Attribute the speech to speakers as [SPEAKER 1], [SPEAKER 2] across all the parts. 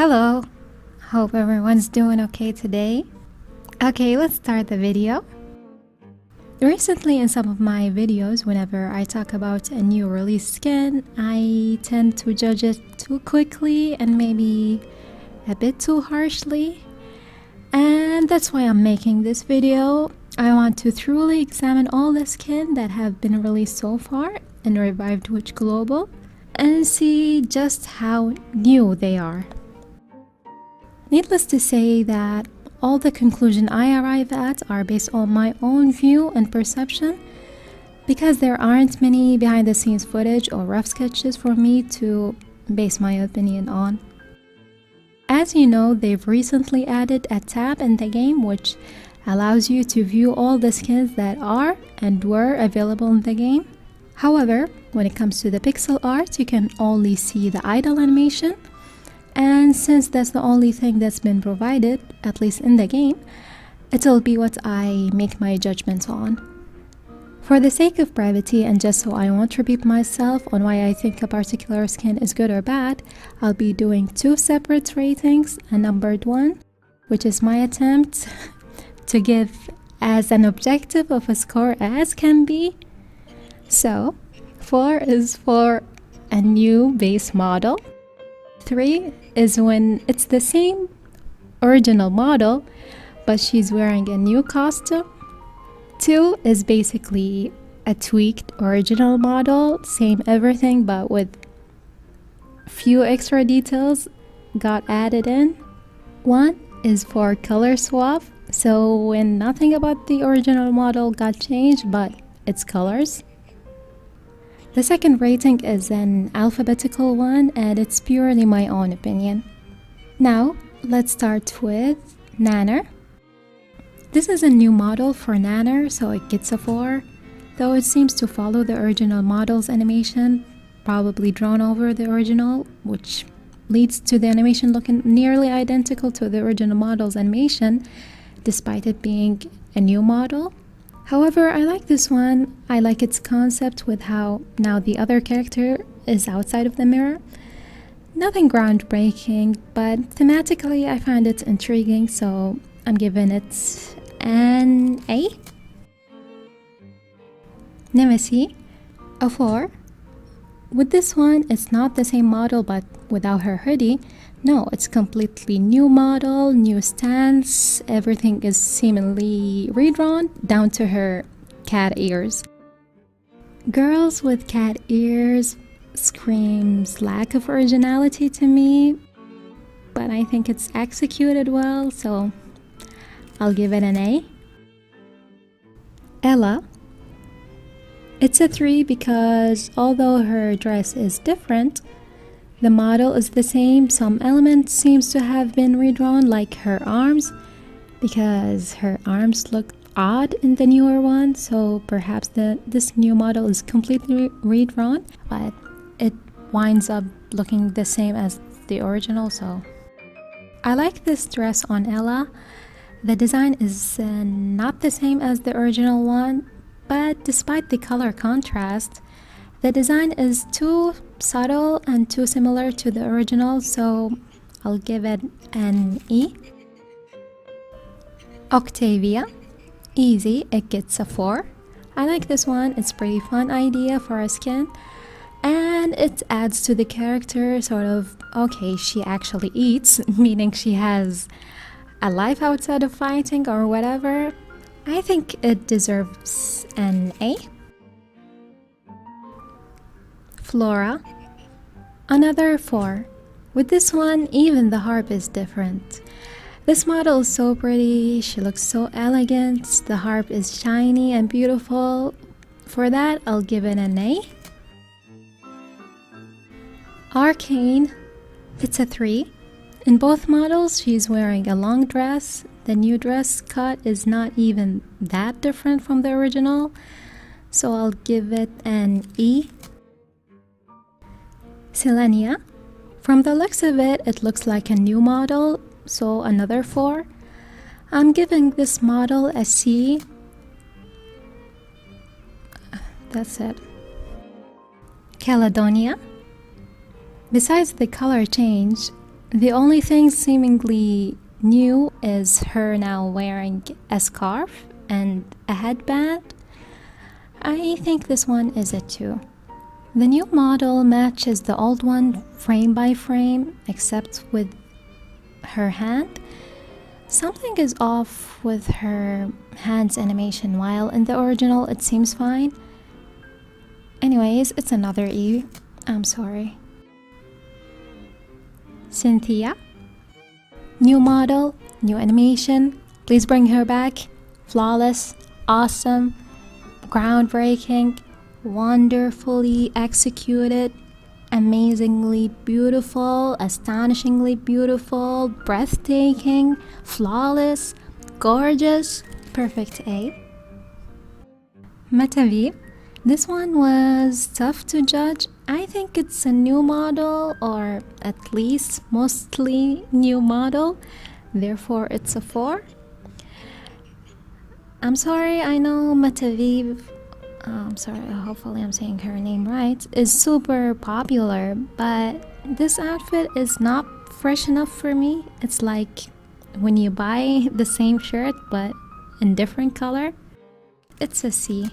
[SPEAKER 1] Hello, hope everyone's doing okay today. Okay, let's start the video. Recently in some of my videos, whenever I talk about a new release skin, I tend to judge it too quickly and maybe a bit too harshly. And that's why I'm making this video. I want to thoroughly examine all the skin that have been released so far in Revived Witch Global and see just how new they are. Needless to say that all the conclusions I arrive at are based on my own view and perception because there aren't many behind the scenes footage or rough sketches for me to base my opinion on. As you know, they've recently added a tab in the game which allows you to view all the skins that are and were available in the game. However, when it comes to the pixel art, you can only see the idle animation. And since that's the only thing that's been provided, at least in the game, it'll be what I make my judgments on. For the sake of brevity and just so I won't repeat myself on why I think a particular skin is good or bad, I'll be doing two separate ratings, a numbered one, which is my attempt to give as an objective of a score as can be. So, 4 is for a new base model. 3 is when it's the same original model, but she's wearing a new costume. 2 is basically a tweaked original model, same everything, but with few extra details got added in. 1 is for color swap, so when nothing about the original model got changed, but its colors. The second rating is an alphabetical one, and it's purely my own opinion. Now, let's start with Nanner. This is a new model for Nanner, so it gets a 4, though it seems to follow the original model's animation, probably drawn over the original, which leads to the animation looking nearly identical to the original model's animation, despite it being a new model. However, I like this one. I like its concept with how now the other character is outside of the mirror. Nothing groundbreaking, but thematically I find it intriguing, so I'm giving it an A. Nemesis, a 4. With this one, it's not the same model but without her hoodie. No, it's completely new model, new stance, everything is seemingly redrawn down to her cat ears. Girls with cat ears screams lack of originality to me, but I think it's executed well, so I'll give it an A. Ella, it's a 3 because although her dress is different, the model is the same. Some elements seems to have been redrawn, like her arms, because her arms look odd in the newer one, so perhaps this new model is completely redrawn, but it winds up looking the same as the original, so I like this dress on Ella. The design is not the same as the original one, but despite the color contrast, the design is too subtle and too similar to the original, so I'll give it an E. Octavia, easy, it gets a 4. I like this one, it's pretty fun idea for a skin, and it adds to the character sort of, okay, she actually eats, meaning she has a life outside of fighting or whatever. I think it deserves an A. Flora, another 4. With this one, even the harp is different. This model is so pretty, she looks so elegant, the harp is shiny and beautiful. For that, I'll give it an A. Arcane, it's a 3. In both models, she's wearing a long dress. The new dress cut is not even that different from the original, so I'll give it an E. Selenia, from the looks of it, it looks like a new model, so another 4. I'm giving this model a C. That's it. Caledonia, besides the color change, The only thing seemingly new is her now wearing a scarf and a headband. I think this one is a 2. The new model matches the old one frame by frame, except with her hand. Something is off with her hand's animation, while in the original it seems fine. Anyways, it's another E. I'm sorry. Cynthia. New model, new animation. Please bring her back. Flawless, awesome, groundbreaking, wonderfully executed, amazingly beautiful, astonishingly beautiful, breathtaking, flawless, gorgeous, perfect A. Metavi. This one was tough to judge. I think it's a new model, or at least mostly new model, therefore it's a 4. I'm sorry, I know Mataviv, I'm sorry, hopefully I'm saying her name right, is super popular, but this outfit is not fresh enough for me. It's like when you buy the same shirt but in different color. It's a C.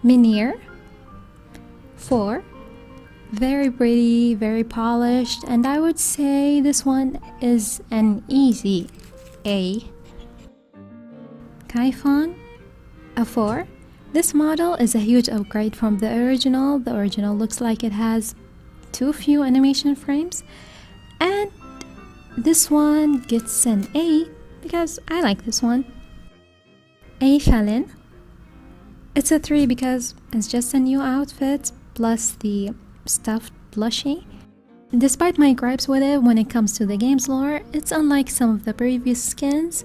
[SPEAKER 1] Minier. 4. Very pretty, very polished, and I would say this one is an easy A. Kaifon. A 4. This model is a huge upgrade from the original. The original looks like it has too few animation frames, and this one gets an A because I like this one. A Felin. It's a 3 because it's just a new outfit plus the stuffed plushie. Despite my gripes with it when it comes to the game's lore, it's unlike some of the previous skins.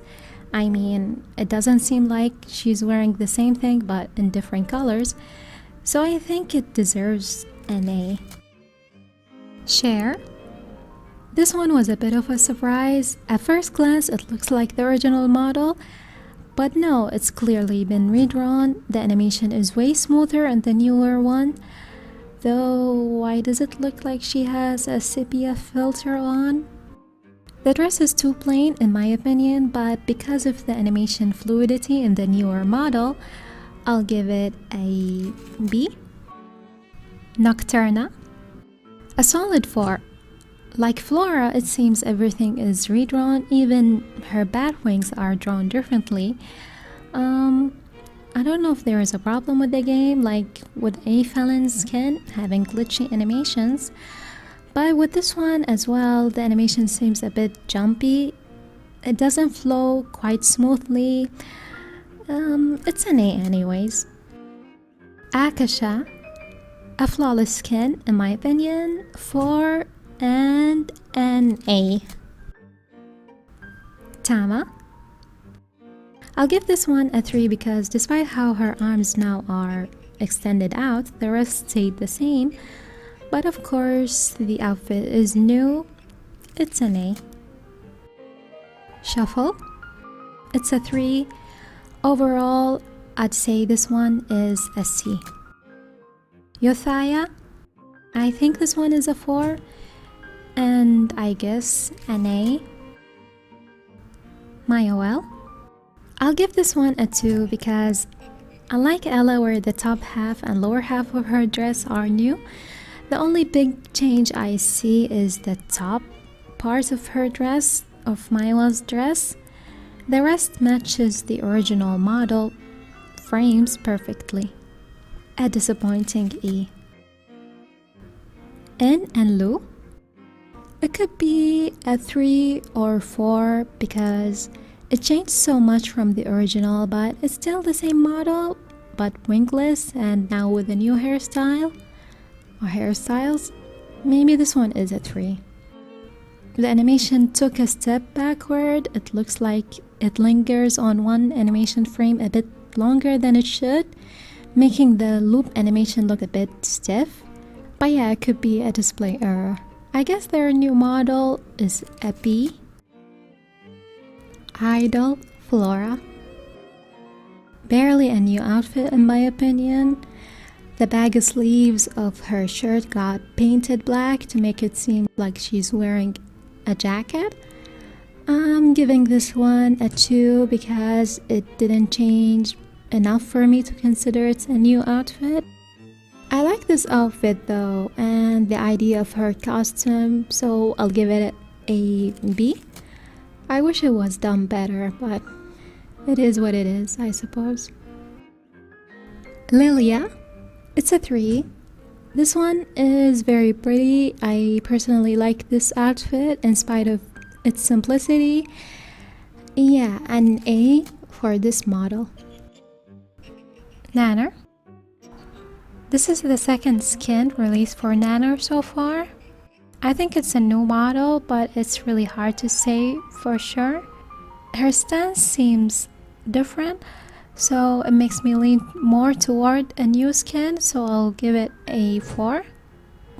[SPEAKER 1] I mean, it doesn't seem like she's wearing the same thing but in different colors, so I think it deserves an A. Cher. This one was a bit of a surprise. At first glance, it looks like the original model, but no, it's clearly been redrawn. The animation is way smoother in the newer one. Though, why does it look like she has a sepia filter on? The dress is too plain in my opinion, but because of the animation fluidity in the newer model, I'll give it a B. Nocturna. A solid 4. Like Flora, it seems everything is redrawn, even her bat wings are drawn differently. I don't know if there is a problem with the game, like with A Felon's skin having glitchy animations, but with this one as well, the animation seems a bit jumpy. It doesn't flow quite smoothly. It's an A anyways. Akasha. A flawless skin, in my opinion, 4 and an A. Tama. I'll give this one a 3 because despite how her arms now are extended out, the rest stayed the same. But of course, the outfit is new. It's an A. Shuffle. It's a 3. Overall, I'd say this one is a C. Yothaya. I think this one is a 4. And I guess an A. Mayoel. I'll give this one a 2 because unlike Ella where the top half and lower half of her dress are new, the only big change I see is the top part of her dress, of Mayoel's dress. The rest matches the original model frames perfectly. A disappointing E. In and Lu. It could be a 3 or 4 because it changed so much from the original, but it's still the same model, but wingless and now with a new hairstyle or hairstyles. Maybe this one is a 3. The animation took a step backward. It looks like it lingers on one animation frame a bit longer than it should, making the loop animation look a bit stiff. But yeah, it could be a display error. I guess their new model is a B. Idol Flora. Barely a new outfit in my opinion. The bag sleeves of her shirt got painted black to make it seem like she's wearing a jacket. I'm giving this one a 2 because it didn't change enough for me to consider it a new outfit. I like this outfit though, and the idea of her costume, so I'll give it a B. I wish it was done better, but it is what it is, I suppose. Lilia, it's a 3. This one is very pretty. I personally like this outfit in spite of its simplicity. Yeah, an A for this model. Nanner. This is the second skin released for Nanner so far. I think it's a new model, but it's really hard to say for sure. Her stance seems different, so it makes me lean more toward a new skin, so I'll give it a 4.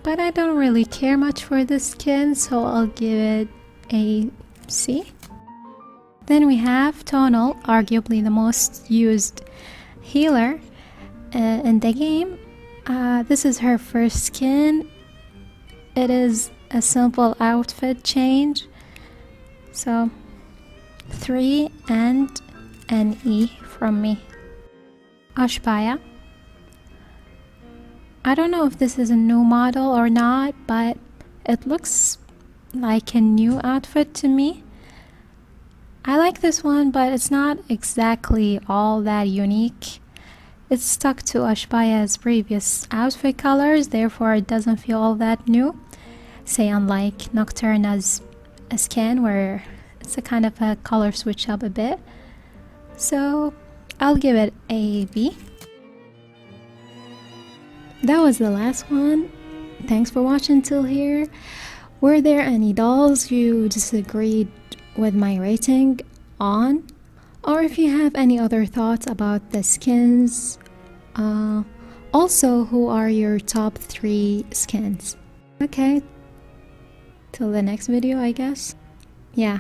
[SPEAKER 1] But I don't really care much for this skin, so I'll give it a C. Then we have Tonal, arguably the most used healer in the game. This is her first skin. It is a simple outfit change, so 3 and an E from me. Ashbaya. I don't know if this is a new model or not, but it looks like a new outfit to me. I like this one, but it's not exactly all that unique. It's stuck to Ashbaya's previous outfit colors, therefore it doesn't feel all that new. Say unlike Nocturna's skin, where it's a kind of a color switch up a bit. So I'll give it a B. That was the last one. Thanks for watching till here. Were there any dolls you disagreed with my rating on? Or if you have any other thoughts about the skins. Also, who are your top 3 skins? Okay, till the next video, I guess. Yeah.